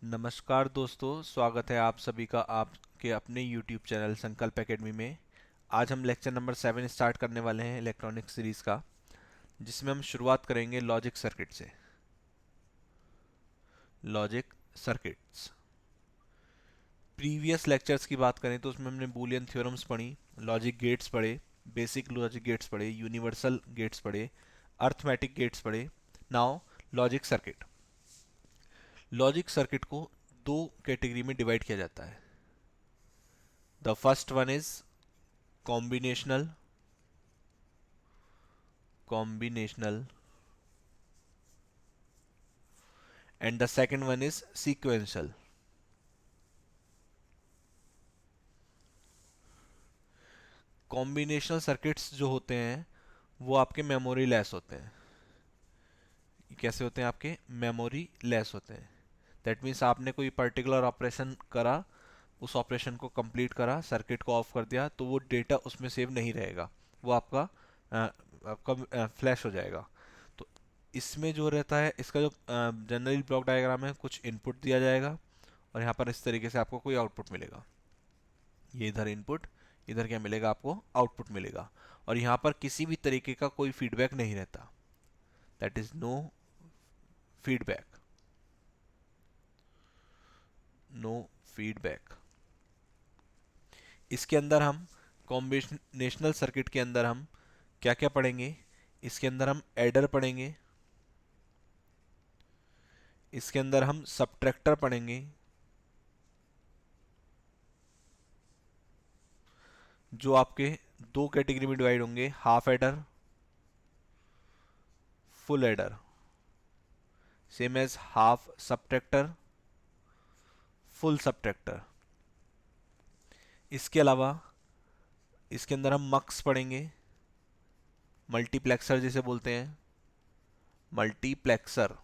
नमस्कार दोस्तों, स्वागत है आप सभी का आपके अपने YouTube चैनल संकल्प एकेडमी में। आज हम लेक्चर नंबर 7 स्टार्ट करने वाले हैं इलेक्ट्रॉनिक सीरीज़ का, जिसमें हम शुरुआत करेंगे लॉजिक सर्किट से। Logic circuits. प्रीवियस लेक्चर्स की बात करें तो उसमें हमने बूलियन थ्योरम्स पढ़ी, लॉजिक गेट्स पढ़े, बेसिक लॉजिक गेट्स पढ़े, यूनिवर्सल गेट्स पढ़े, अर्थमेटिक गेट्स पढ़े। Now logic circuit. Logic circuit को दो कैटेगरी में डिवाइड किया जाता है। The first one is combinational combinational and the second one is sequential। Combinational circuits जो होते हैं वो आपके मेमोरी लेस होते हैं। कैसे होते हैं? आपके मेमोरी लेस होते हैं। दैट मीन्स आपने कोई पर्टिकुलर ऑपरेशन करा, उस ऑपरेशन को कंप्लीट करा, सर्किट को ऑफ कर दिया, तो वो डेटा उसमें सेव नहीं रहेगा, वो आपका फ्लैश हो जाएगा। तो इसमें जो रहता है, इसका जो जनरली ब्लॉक डायग्राम है, कुछ इनपुट दिया जाएगा और यहाँ पर इस तरीके से आपको कोई आउटपुट मिलेगा। ये इधर इनपुट, इधर क्या मिलेगा? आपको आउटपुट मिलेगा। और यहाँ पर किसी भी तरीके का कोई फीडबैक नहीं रहता। That is no feedback. No feedback. इसके अंदर हम कॉम्बिनेशनल सर्किट के अंदर हम क्या क्या पढ़ेंगे? इसके अंदर हम एडर पढ़ेंगे, इसके अंदर हम सबट्रैक्टर पढ़ेंगे, जो आपके दो कैटेगरी में डिवाइड होंगे, half adder, full adder. Same as half subtractor, full subtractor. इसके अलावा इसके अंदर हम मक्स पढ़ेंगे, मल्टीप्लेक्सर जिसे बोलते हैं, मल्टीप्लेक्सर।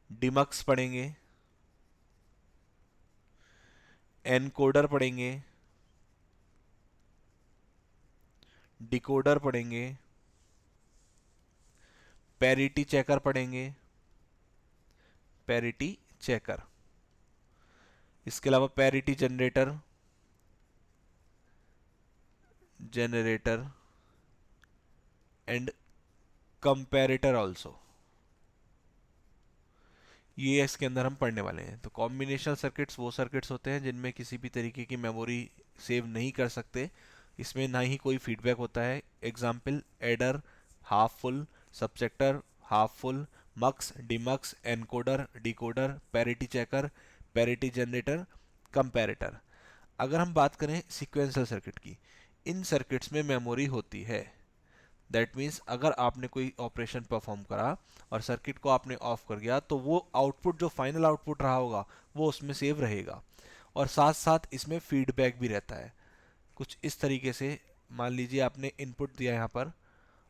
डिमक्स पढ़ेंगे, एनकोडर पढ़ेंगे, डिकोडर पढ़ेंगे, पैरिटी चेकर पढ़ेंगे, पैरिटी चेकर। इसके अलावा parity generator, generator and comparator also. ये इसके अंदर हम पढ़ने वाले हैं। तो कॉम्बिनेशनल सर्किट्स वो सर्किट्स होते हैं जिनमें किसी भी तरीके की मेमोरी सेव नहीं कर सकते, इसमें ना ही कोई फीडबैक होता है। Example adder, half full, subtractor, half full, mux, demux, encoder, decoder, parity checker, parity generator, comparator. अगर हम बात करें सीक्वेंशियल सर्किट की, इन सर्किट्स में मेमोरी होती है। दैट मीन्स अगर आपने कोई ऑपरेशन परफॉर्म करा और सर्किट को आपने ऑफ कर दिया, तो वो आउटपुट, जो फाइनल आउटपुट रहा होगा, वो उसमें सेव रहेगा। और साथ साथ इसमें फीडबैक भी रहता है। कुछ इस तरीके से, मान लीजिए आपने इनपुट दिया यहाँ पर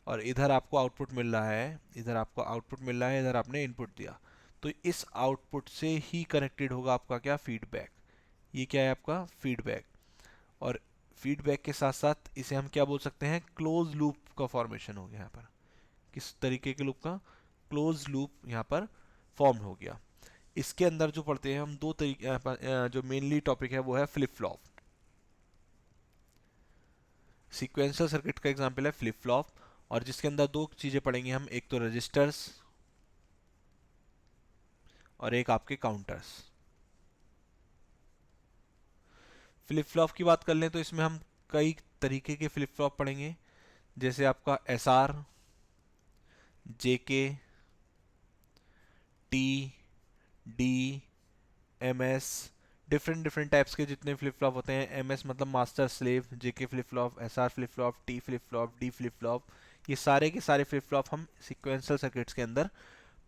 और इधर आपको आउटपुट मिल रहा है, इधर आपको आउटपुट मिल रहा है, इधर आपने इनपुट दिया, तो इस आउटपुट से ही कनेक्टेड होगा आपका क्या? फीडबैक। ये क्या है? आपका फीडबैक। और फीडबैक के साथ साथ इसे हम क्या बोल सकते हैं? क्लोज लूप का फॉर्मेशन हो गया यहाँ पर। किस तरीके के लूप का? क्लोज लूप यहाँ पर फॉर्म हो गया। इसके अंदर जो पढ़ते हैं हम, दो तरीके, जो मेनली टॉपिक है वो है फ्लिप फ्लॉप। सीक्वेंशियल सर्किट का एग्जांपल है फ्लिप फ्लॉप, और जिसके अंदर दो चीजें पढ़ेंगे हम, एक तो रजिस्टर्स और एक आपके काउंटर्स। फ्लिप फ्लॉप की बात कर लें तो इसमें हम कई तरीके के फ्लिप फ्लॉप पढ़ेंगे, जैसे आपका S R, JK, T, D, M S. Different different types के जितने फ्लिप फ्लॉप होते हैं, एम एस मतलब master slave, JK flip flop, S R flip flop, T flip flop, D flip flop, ये सारे के सारे फ्लिप फ्लॉप हम सिक्वेंशियल सर्किट्स के अंदर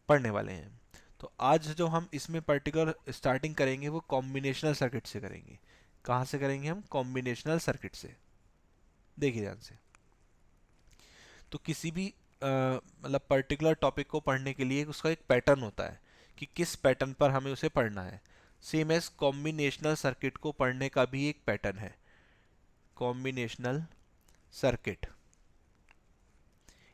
पढ़ने वाले हैं। तो आज जो हम इसमें पर्टिकुलर स्टार्टिंग करेंगे वो कॉम्बिनेशनल सर्किट से करेंगे। कहाँ से करेंगे हम? कॉम्बिनेशनल सर्किट से। देखिए ध्यान से। तो किसी भी मतलब पर्टिकुलर टॉपिक को पढ़ने के लिए उसका एक पैटर्न होता है कि किस पैटर्न पर हमें उसे पढ़ना है। सेम एज कॉम्बिनेशनल सर्किट को पढ़ने का भी एक पैटर्न है। कॉम्बिनेशनल सर्किट,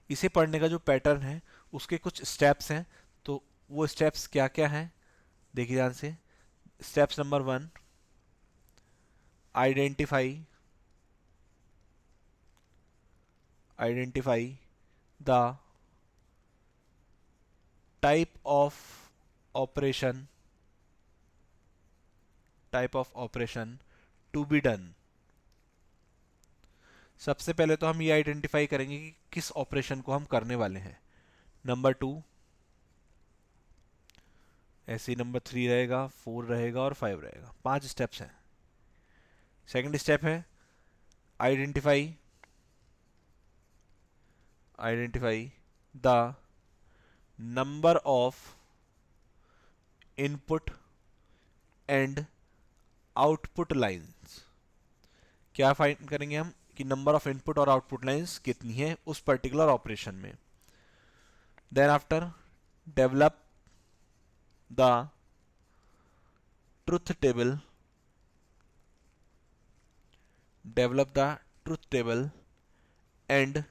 इसे पढ़ने का जो पैटर्न है उसके कुछ स्टेप्स हैं। तो वो स्टेप्स क्या क्या हैं देखिए ध्यान से, steps number 1, identify the type of operation to be done. सबसे पहले तो हम ये आइडेंटिफाई करेंगे कि किस ऑपरेशन को हम करने वाले हैं। नंबर 2, ऐसे ही नंबर 3 रहेगा, 4 रहेगा और 5 रहेगा। 5 स्टेप्स हैं। सेकंड स्टेप है identify the number of input and output lines. क्या फाइंड करेंगे हम कि नंबर ऑफ इनपुट और आउटपुट लाइंस कितनी है उस पर्टिकुलर ऑपरेशन में। Then after develop the truth table and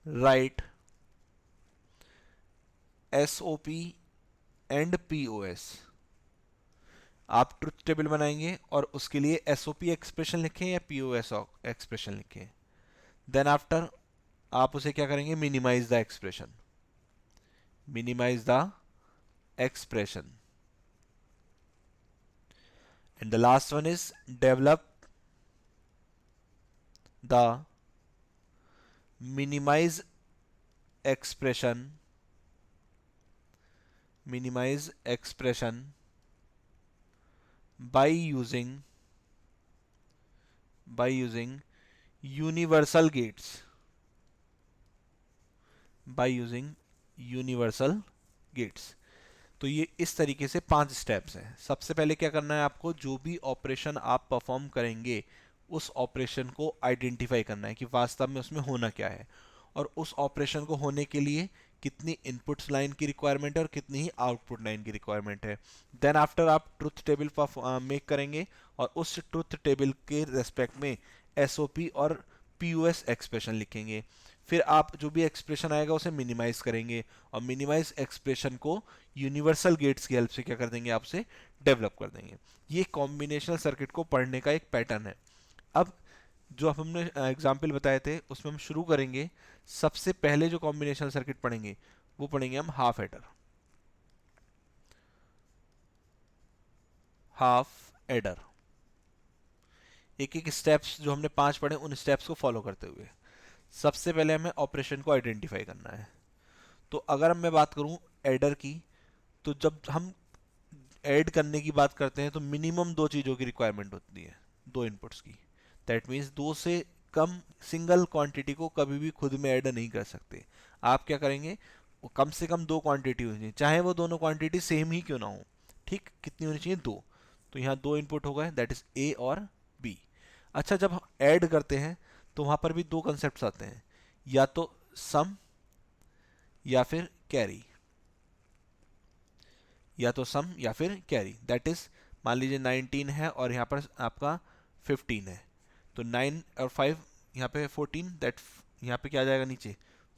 write SOP and POS। आप ट्रुथ टेबल बनाएंगे और उसके लिए SOP एक्सप्रेशन लिखें या POS एक्सप्रेशन लिखें। देन आफ्टर आप उसे क्या करेंगे, minimise the expression. And the last one is develop the minimise expression by using universal gates तो ये इस तरीके से 5 स्टेप्स हैं। सबसे पहले क्या करना है आपको, जो भी ऑपरेशन आप परफॉर्म करेंगे उस ऑपरेशन को आइडेंटिफाई करना है कि वास्तव में उसमें होना क्या है, और उस ऑपरेशन को होने के लिए कितनी इनपुट्स लाइन की रिक्वायरमेंट है और कितनी ही आउटपुट लाइन की रिक्वायरमेंट है। देन आफ्टर आप ट्रुथ टेबल मेक करेंगे और उस ट्रुथ टेबल के रेस्पेक्ट में SOP और POS एक्सप्रेशन लिखेंगे। फिर आप जो भी एक्सप्रेशन आएगा उसे मिनिमाइज करेंगे और मिनिमाइज एक्सप्रेशन को यूनिवर्सल गेट्स की हेल्प से क्या कर देंगे, आपसे डेवलप कर देंगे। ये कॉम्बिनेशनल सर्किट को पढ़ने का एक पैटर्न है। अब जो हमने एग्जाम्पल बताए थे उसमें हम शुरू करेंगे। सबसे पहले जो कॉम्बिनेशनल सर्किट पढ़ेंगे वो पढ़ेंगे हम हाफ एडर। एक एक स्टेप्स जो हमने 5 पढ़े उन स्टेप्स को फॉलो करते हुए सबसे पहले हमें ऑपरेशन को आइडेंटिफाई करना है। तो अगर मैं बात करूं एडर की, तो जब हम ऐड करने की बात करते हैं तो मिनिमम 2 चीज़ों की रिक्वायरमेंट होती है, 2 इनपुट्स की। दैट मीन्स 2 से कम सिंगल क्वांटिटी को कभी भी खुद में ऐड नहीं कर सकते। आप क्या करेंगे, वो कम से कम 2 क्वांटिटी होनी चाहिए, चाहे वो दोनों क्वांटिटी सेम ही क्यों ना हो। ठीक, कितनी होनी चाहिए, 2। तो यहाँ 2 इनपुट हो गए, दैट इज A और B। अच्छा, जब हम ऐड करते हैं तो वहाँ पर भी 2 कंसेप्ट आते हैं, या तो सम या फिर कैरी। दैट इज, मान लीजिए 19 है और यहाँ पर आपका 15 है, तो 9 और 5 यहाँ पे 14, दैट यहाँ पे क्या आ जाएगा, नीचे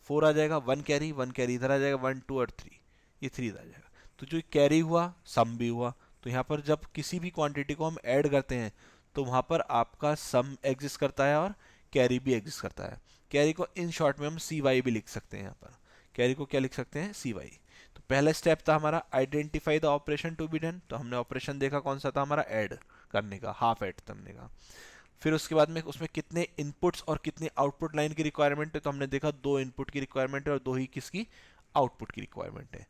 4 आ जाएगा, 1 कैरी इधर आ जाएगा, 1 2 और 3, ये 3 आ जाएगा। तो जो कैरी हुआ सम भी हुआ। तो यहाँ पर जब किसी भी क्वांटिटी को हम ऐड करते हैं तो वहाँ पर आपका सम एग्जिस्ट करता है और कैरी भी एग्जिस्ट करता है। कैरी को इन शॉर्ट में हम CY भी लिख सकते हैं। यहाँ पर कैरी को क्या लिख सकते हैं, CY। तो पहला स्टेप था हमारा identify the operation to be done. तो हमने ऑपरेशन देखा कौन सा था हमारा, ऐड करने का, हाफ ऐड करने का। फिर उसके बाद में उसमें कितने इनपुट्स और कितनी आउटपुट लाइन की रिक्वायरमेंट है, तो हमने देखा 2 इनपुट की रिक्वायरमेंट है और 2 ही किसकी, आउटपुट की रिक्वायरमेंट है।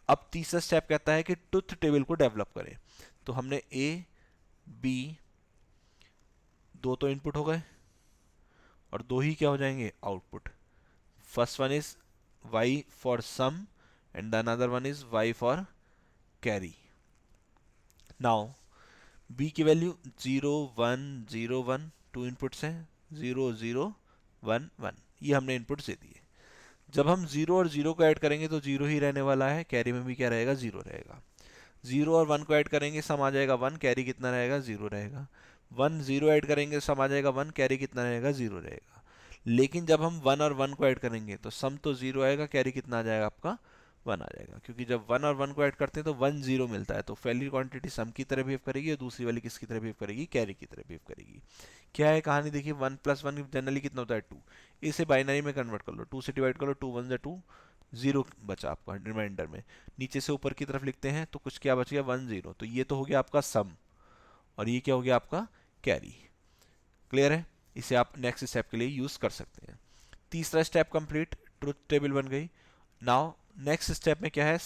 अब तीसरा स्टेप कहता है कि ट्रुथ टेबल को डेवलप करें। तो हमने A B 2 तो इनपुट हो गए और 2 ही क्या हो जाएंगे, output. First one is Y for sum and the another one is Y for carry. Now B की वैल्यू 0 1 0 1, 2 इनपुट्स हैं, 0 0 1 1, ये हमने इनपुट्स दे दिए। जब हम 0 और 0 को ऐड करेंगे तो 0 ही रहने वाला है, कैरी में भी क्या रहेगा, 0 रहेगा। 0 और 1 को ऐड करेंगे, सम आ जाएगा 1, कैरी कितना रहेगा, 0 रहेगा। 1 0 ऐड करेंगे, सम आ जाएगा 1, कैरी कितना रहेगा, 0 रहेगा। लेकिन जब हम 1 और 1 को ऐड करेंगे तो सम तो 0 आएगा, कैरी कितना आ जाएगा आपका, 1 आ जाएगा, क्योंकि जब 1 और 1 को ऐड करते हैं तो 1 0 मिलता है। तो पहली क्वांटिटी सम की तरह बिहेव करेगी और दूसरी वाली किसकी तरह बिहेव करेगी, कैरी की तरह बिहेव करेगी। क्या है कहानी देखिए, 1 + 1 जनरली कितना होता है 2, इसे बाइनरी में कन्वर्ट कर लो, 2 से डिवाइड कर लो, 2 1 2, 0 बचा आपका रिमाइंडर में। नीचे से ऊपर की तरफ लिखते हैं तो कुछ क्या बच गया 1 0, तो ये तो हो गया आपका सम और ये क्या हो गया आपका कैरी। क्लियर है, इसे आप नेक्स्ट स्टेप के लिए यूज कर सकते हैं। तीसरा स्टेप कंप्लीट, ट्रुथ टेबल बन गई। नाउ नेक्स्ट स्टेप में क्या है,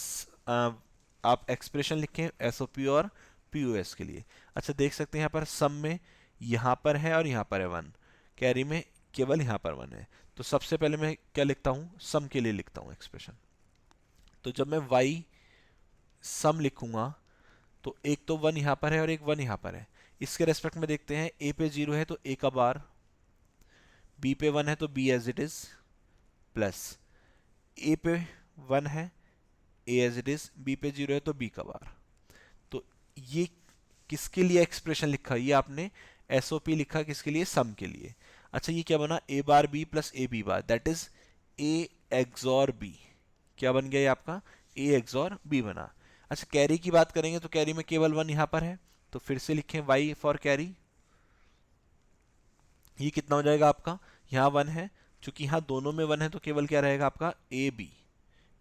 आप एक्सप्रेशन लिखें एसओपी और पीओएस के लिए। अच्छा देख सकते हैं यहाँ पर सम में यहाँ पर है और यहाँ पर है 1, कैरी में केवल यहाँ पर 1 है। तो सबसे पहले मैं क्या लिखता हूँ, सम के लिए लिखता हूँ एक्सप्रेशन। तो जब मैं y सम लिखूंगा तो एक तो 1 यहाँ पर है और एक 1 यहाँ पर है। इसके रेस्पेक्ट में देखते हैं, a पे 0 है तो a का बार, b पे 1 है तो b as it is, plus a पे 1 है a as it is, b पे 0 है तो b का बार। तो ये किसके लिए एक्सप्रेशन लिखा, ये आपने एसओपी लिखा किसके लिए, सम के लिए। अच्छा ये क्या बना, a bar b plus A B bar, that is a XOR b। क्या बन गया ये आपका, a एक्सॉर b बना। अच्छा कैरी की बात करेंगे तो कैरी में केवल 1 यहाँ पर है, तो फिर से लिखें y फॉर कैरी। ये कितना हो जाएगा आपका, यहाँ 1 है, चूंकि यहाँ दोनों में 1 है तो केवल क्या रहेगा आपका ए बी।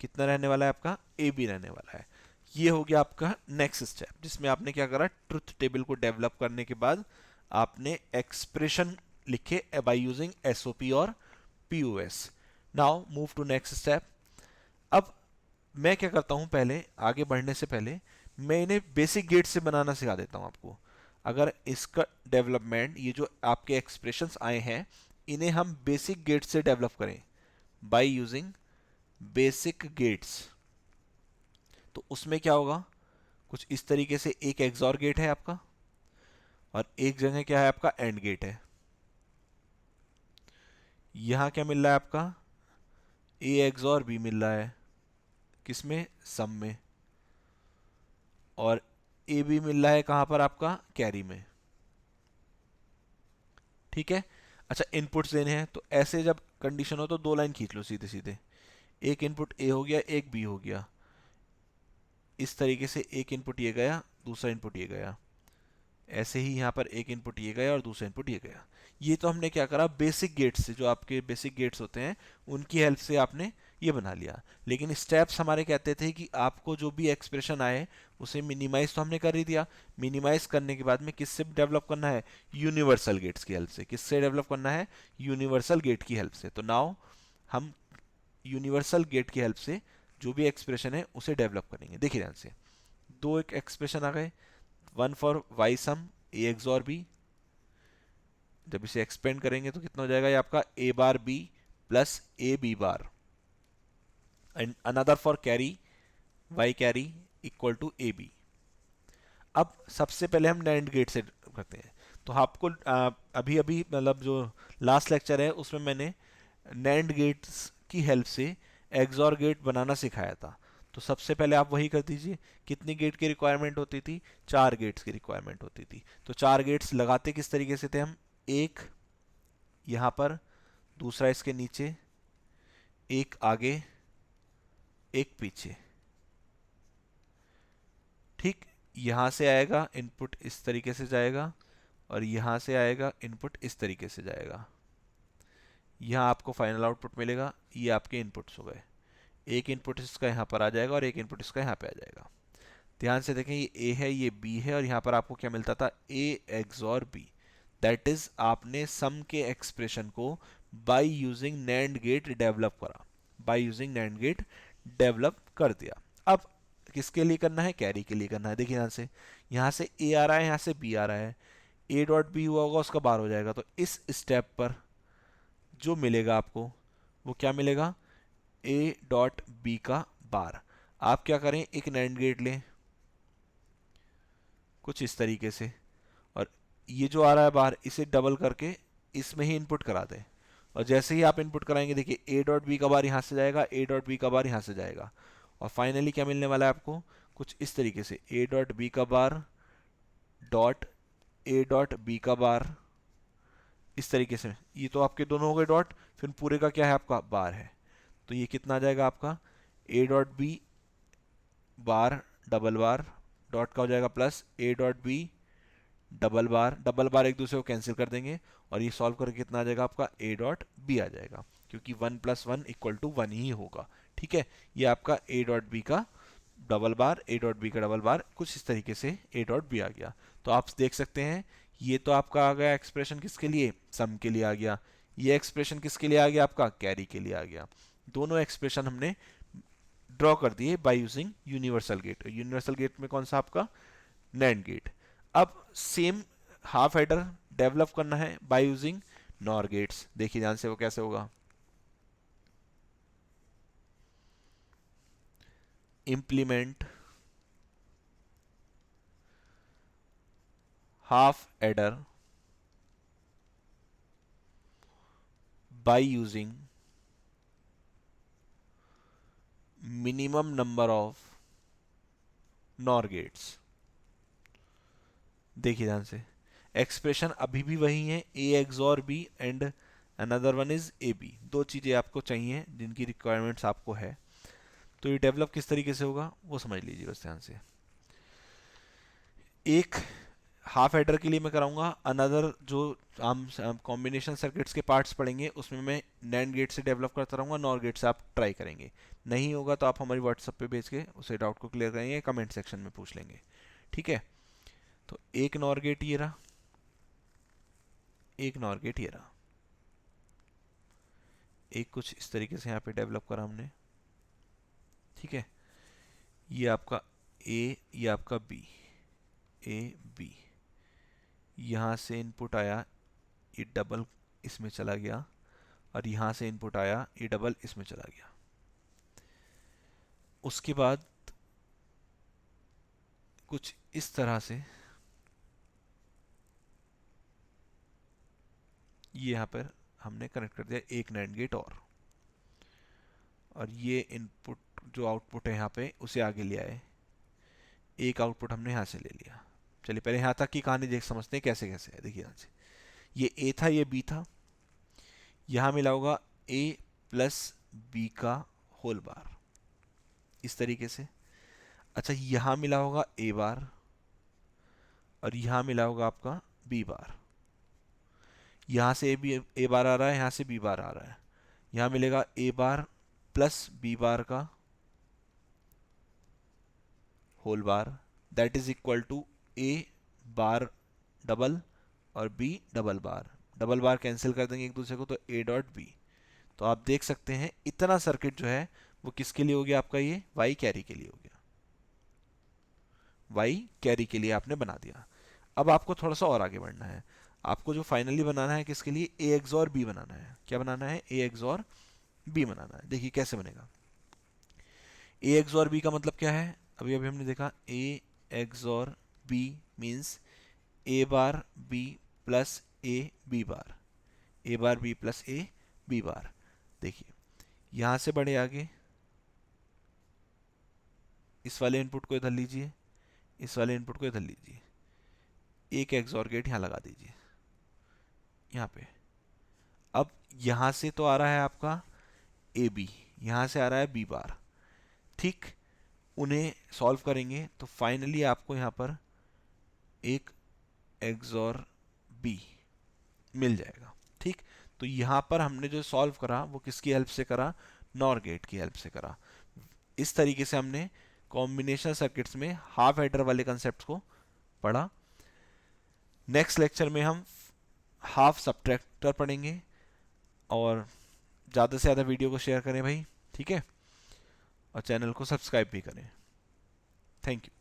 कितना रहने वाला है आपका, ए बी रहने वाला है। ये हो गया आपका नेक्स्ट स्टेप, जिसमें आपने क्या करा, ट्रुथ टेबल को डेवलप करने के बाद आपने एक्सप्रेशन लिखे बाय यूजिंग एसओपी और POS. Now move to next step. अब मैं क्या करता हूं, पहले आगे बढ़ने से पहले मैं इन्हें बेसिक गेट से बनाना सिखा देता हूं आपको। अगर इसका डेवलपमेंट, ये जो आपके एक्सप्रेशंस आए हैं, इन्हें हम बेसिक गेट से डेवलप करें बाय यूजिंग बेसिक गेट्स, तो उसमें क्या होगा, कुछ इस तरीके से एक एक्सॉर गेट है आपका और एक जगह क्या है आपका एंड गेट है। यहां क्या मिल रहा है आपका, ए एक्सॉर बी मिल रहा है किसमें, सम में, और ए बी मिल रहा है कहां पर आपका, कैरी में। ठीक है। अच्छा इनपुट्स देने हैं, तो ऐसे जब कंडीशन हो तो दो लाइन खींच लो सीधे सीधे, एक इनपुट ए हो गया एक बी हो गया, इस तरीके से एक इनपुट ये गया दूसरा इनपुट ये गया, ऐसे ही यहाँ पर एक इनपुट ये गया और दूसरा इनपुट ये गया। ये तो हमने क्या करा, बेसिक गेट्स से, जो आपके बेसिक गेट्स होते हैं उनकी हेल्प से आपने ये बना लिया। लेकिन स्टेप्स हमारे कहते थे कि आपको जो भी एक्सप्रेशन आए उसे मिनिमाइज तो हमने कर ही दिया, मिनिमाइज करने के बाद में किससे डेवलप करना है, यूनिवर्सल गेट्स की हेल्प से। किससे डेवलप करना है, यूनिवर्सल गेट की हेल्प से। तो नाउ हम यूनिवर्सल गेट की हेल्प से जो भी एक्सप्रेशन है उसे डेवलप करेंगे। देखिए ध्यान से, दो एक एक्सप्रेशन आ गए, 1 for Y sum A XOR B. जब इसे एक्सपेंड करेंगे तो कितना हो जाएगा ये आपका, A bar B plus A B bar, and another for carry Y carry equal to A B. अब सबसे पहले हम नैंड गेट से करते हैं। तो आपको अभी अभी मतलब जो लास्ट लेक्चर है उसमें मैंने नैंड गेट्स की हेल्प से एक्सॉर गेट बनाना सिखाया था। तो सबसे पहले आप वही कर दीजिए। कितनी गेट की रिक्वायरमेंट होती थी, 4 गेट्स की रिक्वायरमेंट होती थी। तो 4 गेट्स लगाते किस तरीके से थे हम, एक यहाँ पर, दूसरा इसके नीचे, एक आगे, एक पीछे। ठीक, यहाँ से आएगा इनपुट इस तरीके से जाएगा और यहाँ से आएगा इनपुट इस तरीके से जाएगा। यहाँ आपको फाइनल आउटपुट मिलेगा, ये आपके इनपुट्स हो गए। एक इनपुट इसका यहाँ पर आ जाएगा और एक इनपुट इसका यहाँ पे आ जाएगा। ध्यान से देखें, ये ए है ये बी है और यहाँ पर आपको क्या मिलता था, A XOR B. That is आपने सम के एक्सप्रेशन को by using NAND gate develop करा, by using NAND gate develop कर दिया। अब किसके लिए करना है, कैरी के लिए करना है। देखिए यहाँ से ए आ रहा है यहाँ से बी आ रहा है, ए डॉट बी हुआ होगा उसका बार हो जाएगा। तो इस स्टेप पर जो मिलेगा आपको वो क्या मिलेगा, ए डॉट बी का बार। आप क्या करें, एक नैंड गेट लें कुछ इस तरीके से, और ये जो आ रहा है बाहर इसे डबल करके इसमें ही इनपुट करा दें। और जैसे ही आप इनपुट कराएंगे देखिए ए डॉट बी का बार यहाँ से जाएगा, ए डॉट बी का बार यहाँ से जाएगा, और फाइनली क्या मिलने वाला है आपको, कुछ इस तरीके से ए डॉट बी का bar dot A dot B का बार, इस तरीके से। ये तो आपके दोनों हो गए डॉट, फिर पूरे का क्या है आपका बार है। तो ये कितना आ जाएगा आपका, A dot B bar double bar dot का हो जाएगा plus A dot B double bar एक दूसरे को कैंसिल कर देंगे और ये सॉल्व करके कितना आ जाएगा आपका ए डॉट बी आ जाएगा, क्योंकि 1+1 = 1 ही होगा। ठीक है, ये आपका ए डॉट बी का double bar, A dot B का डबल बार, कुछ इस तरीके से ए डॉट बी आ गया। तो आप देख सकते हैं ये तो आपका आ गया एक्सप्रेशन किसके लिए, सम के लिए आ गया। ये एक्सप्रेशन किसके लिए आ गया, आपका कैरी के लिए आ गया। दोनों एक्सप्रेशन हमने ड्रॉ कर दिए by using universal gate. Universal gate में कौन सा, आपका नैंड गेट। अब सेम हाफ एडर डेवलप करना है बाय यूजिंग नॉर गेट्स। देखिए ध्यान से वो कैसे होगा। Implement half adder by using minimum number of NOR gates। देखिए ध्यान से, एक्सप्रेशन अभी भी वही है, A XOR B and another one is A B. दो चीज़ें आपको चाहिए जिनकी रिक्वायरमेंट्स आपको है। तो ये डेवलप किस तरीके से होगा वो समझ लीजिए बस ध्यान से। एक हाफ एडर के लिए मैं कराऊंगा, अनदर जो हम कॉम्बिनेशन सर्किट्स के पार्ट्स पढ़ेंगे उसमें मैं नैंड गेट से डेवलप करता रहूँगा, नॉर गेट से आप ट्राई करेंगे। नहीं होगा तो आप हमारी व्हाट्सएप पे भेज के उसे डाउट को क्लियर करेंगे, कमेंट सेक्शन में पूछ लेंगे। ठीक है, तो एक नॉर गेट ये रहा, एक नॉर गेट ये रहा, एक कुछ इस तरीके से यहाँ पे डेवलप करा हमने। ठीक है, ये आपका ए, ये आपका बी, ए बी, यहाँ से इनपुट आया, ये डबल इसमें चला गया, और यहाँ से इनपुट आया, ये डबल इसमें चला गया। उसके बाद कुछ इस तरह से ये यहाँ पर हमने कनेक्ट कर दिया एक नैंड गेट और ये इनपुट जो आउटपुट है यहाँ पे उसे आगे ले आए, एक आउटपुट हमने यहाँ से ले लिया। चलिए पहले यहाँ तक की कहानी देख समझते हैं कैसे कैसे है। देखिए यहाँ से, ये ए था, ये बी था, यहाँ मिला होगा ए प्लस बी का होल बार इस तरीके से। अच्छा, यहाँ मिला होगा ए बार और यहाँ मिला होगा आपका बी बार। यहाँ से ए बार आ रहा है, यहाँ से बी बार आ रहा है, यहाँ मिलेगा ए बार प्लस बी बार का whole bar, that is equal to A bar double और B double bar. Double bar cancel कर देंगे एक दूसरे को, तो ए डॉट बी। तो आप देख सकते हैं इतना सर्किट जो है वो किसके लिए हो गया आपका, ये वाई कैरी के लिए हो गया, वाई कैरी के लिए आपने बना दिया। अब आपको थोड़ा सा और आगे बढ़ना है, आपको जो फाइनली बनाना है किसके लिए, ए XOR बी बनाना है। क्या बनाना है, ए XOR बी बनाना है। देखिए कैसे बनेगा। ए XOR बी का मतलब क्या है, अभी अभी हमने देखा, A XOR B means A bar B plus A B bar, A bar B plus A B bar. देखिए यहां से बढ़े आगे, इस वाले इनपुट को इधर लीजिए, इस वाले इनपुट को इधर लीजिए, एक XOR गेट यहाँ लगा दीजिए यहाँ पे। अब यहाँ से तो आ रहा है आपका ए बी, यहाँ से आ रहा है बी बार। ठीक, उन्हें सॉल्व करेंगे तो फाइनली आपको यहाँ पर एक XOR बी मिल जाएगा। ठीक, तो यहाँ पर हमने जो सॉल्व करा वो किसकी हेल्प से करा, नॉर गेट की हेल्प से करा। इस तरीके से हमने कॉम्बिनेशन सर्किट्स में हाफ एडर वाले कंसेप्ट को पढ़ा। नेक्स्ट लेक्चर में हम हाफ सब्ट्रैक्टर पढ़ेंगे, और ज़्यादा से ज़्यादा वीडियो को शेयर करें भाई, ठीक है, और चैनल को सब्सक्राइब भी करें। Thank you.